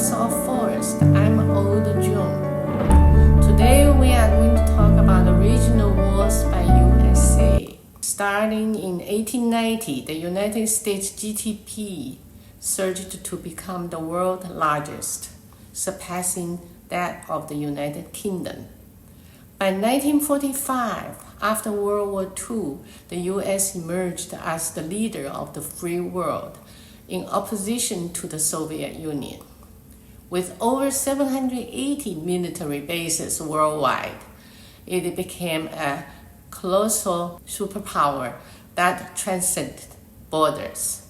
Voice of Forest. I'm Old June. Today we are going to talk about the regional wars by USA. Starting in 1890, the United States GDP surged to become the world's largest, surpassing that of the United Kingdom. By 1945, after World War II, the US emerged as the leader of the free world in opposition to the Soviet Union. With over 780 military bases worldwide, it became a colossal superpower that transcended borders.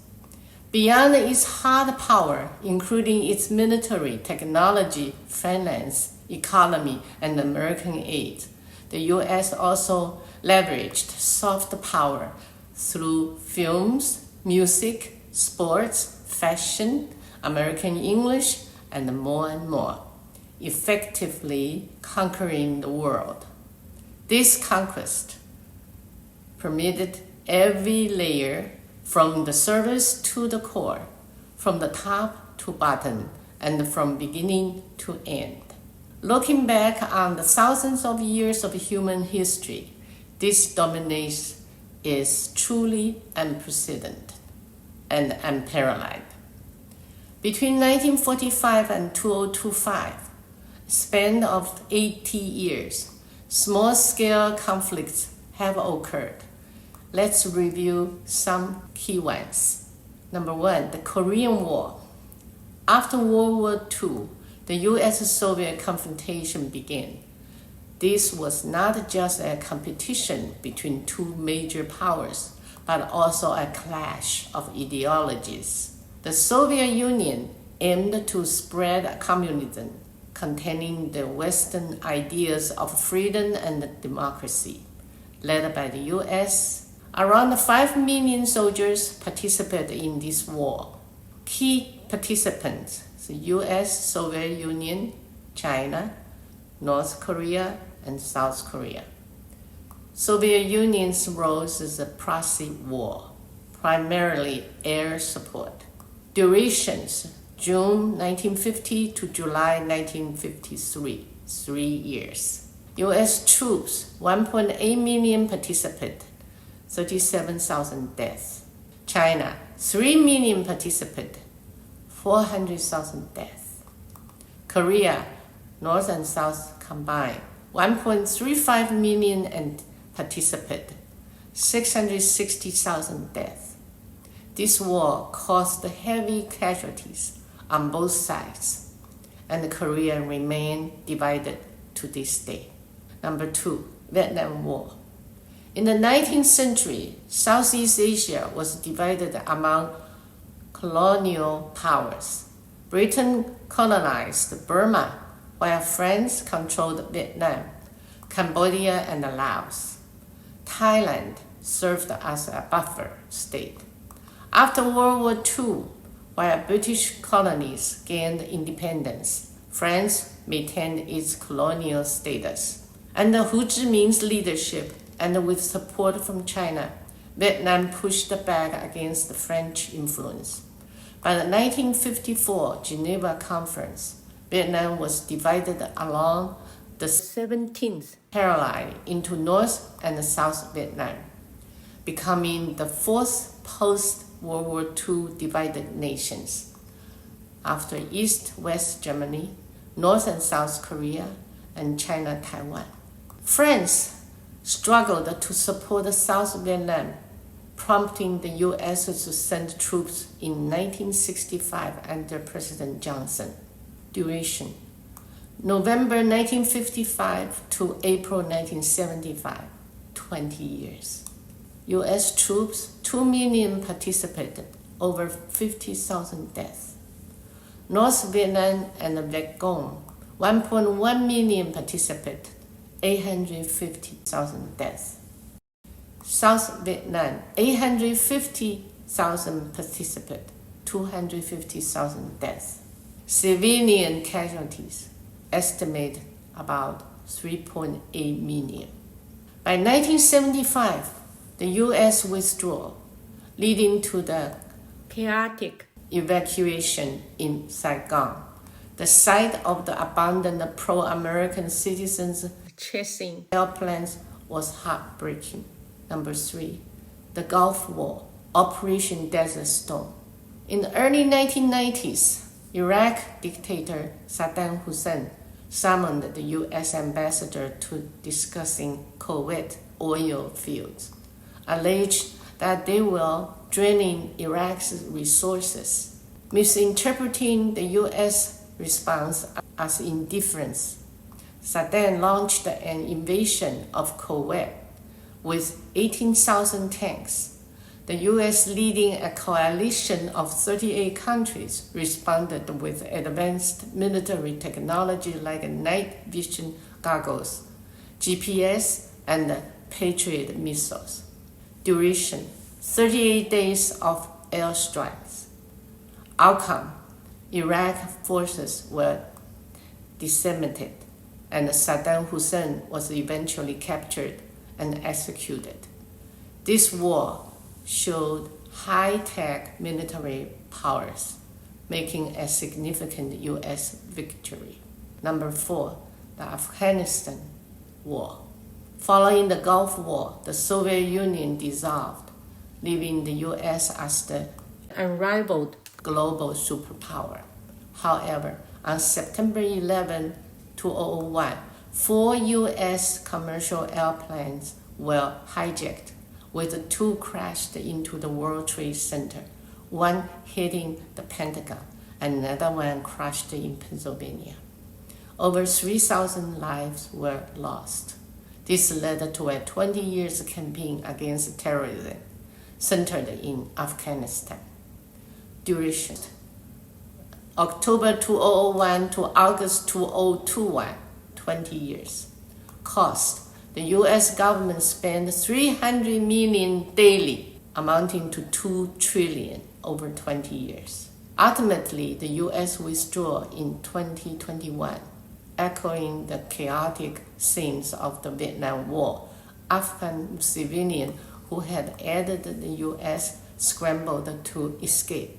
Beyond its hard power, including its military, technology, finance, economy, and American aid, the U.S. also leveraged soft power through films, music, sports, fashion, American English, and more, effectively conquering the world. This conquest permitted every layer from the surface to the core, from the top to bottom, and from beginning to end. Looking back on the thousands of years of human history, this domination is truly unprecedented and unparalleled. Between 1945 and 2025, a span of 80 years, small-scale conflicts have occurred. Let's review some key ones. Number one, the Korean War. After World War II, the US-Soviet confrontation began. This was not just a competition between two major powers, but also a clash of ideologies. The Soviet Union aimed to spread communism, containing the Western ideas of freedom and democracy. Led by the US, around 5 million soldiers participated in this war. Key participants: the US, Soviet Union, China, North Korea, and South Korea. Soviet Union's role is a proxy war, primarily air support. Durations: June 1950 to July 1953, 3 years. US troops, 1.8 million participated, 37,000 deaths. China, 3 million participated, 400,000 deaths. Korea, North and South combined, 1.35 million and participated, 660,000 deaths. This war caused heavy casualties on both sides, and Korea remained divided to this day. Number two, Vietnam War. In the 19th century, Southeast Asia was divided among colonial powers. Britain colonized Burma, while France controlled Vietnam, Cambodia, and Laos. Thailand served as a buffer state. After World War II, while British colonies gained independence, France maintained its colonial status. Under Ho Chi Minh's leadership and with support from China, Vietnam pushed back against the French influence. By the 1954 Geneva Conference, Vietnam was divided along the 17th parallel into North and South Vietnam, becoming the fourth post-World War II divided nations, after East-West Germany, North and South Korea, and China-Taiwan. France struggled to support South Vietnam, prompting the U.S. to send troops in 1965 under President Johnson. Duration: November 1955 to April 1975, 20 years. U.S. troops, 2 million participated, over 50,000 deaths. North Vietnam and Vietcong, 1.1 million participated, 850,000 deaths. South Vietnam, 850,000 participated, 250,000 deaths. Civilian casualties estimated about 3.8 million. By 1975, the U.S. withdrew, leading to the chaotic evacuation in Saigon. The sight of the abandoned pro-American citizens chasing airplanes was heartbreaking. Number 3, the Gulf War, Operation Desert Storm. In the early 1990s, Iraq dictator Saddam Hussein summoned the U.S. ambassador to discussing Kuwait oil fields, alleged that they were draining Iraq's resources, misinterpreting the U.S. response as indifference. Saddam launched an invasion of Kuwait with 18,000 tanks. The U.S., leading a coalition of 38 countries, responded with advanced military technology like night vision goggles, GPS, and Patriot missiles. Duration: 38 days of airstrikes. Outcome: Iraq forces were decimated, and Saddam Hussein was eventually captured and executed. This war showed high-tech military powers, making a significant U.S. victory. Number 4, the Afghanistan War. Following the Gulf War, the Soviet Union dissolved, leaving the U.S. as the unrivaled global superpower. However, on September 11, 2001, 4 U.S. commercial airplanes were hijacked, with 2 crashed into the World Trade Center, one hitting the Pentagon, and another one crashed in Pennsylvania. Over 3,000 lives were lost. This led to a 20-year campaign against terrorism, centered in Afghanistan. Duration: October 2001 to August 2021, 20 years. Cost: the U.S. government spent $300 million daily, amounting to $2 trillion over 20 years. Ultimately, the U.S. withdrew in 2021, echoing the chaotic scenes of the Vietnam War. Afghan civilians who had aided the U.S. scrambled to escape,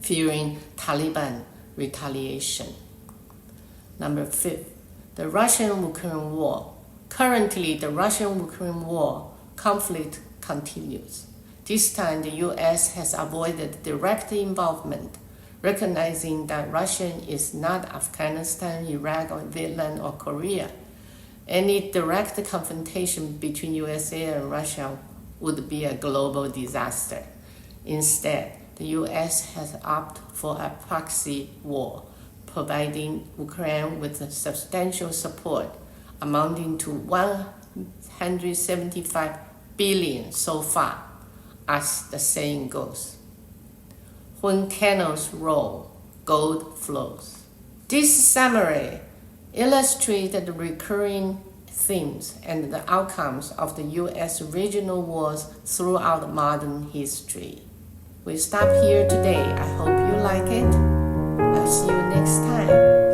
fearing Taliban retaliation. Number 5, the Russian-Ukraine War. Currently, the Russian-Ukraine war conflict continues. This time, the U.S. has avoided direct involvement, recognizing that Russia is not Afghanistan, Iraq, or Vietnam, or Korea. Any direct confrontation between USA and Russia would be a global disaster. Instead, the U.S. has opted for a proxy war, providing Ukraine with substantial support, amounting to $175 billion so far. As the saying goes, when cannons roll, gold flows. This summary illustrates the recurring themes and the outcomes of the U.S. regional wars throughout modern history. We stop here today. I hope you like it. I'll see you next time.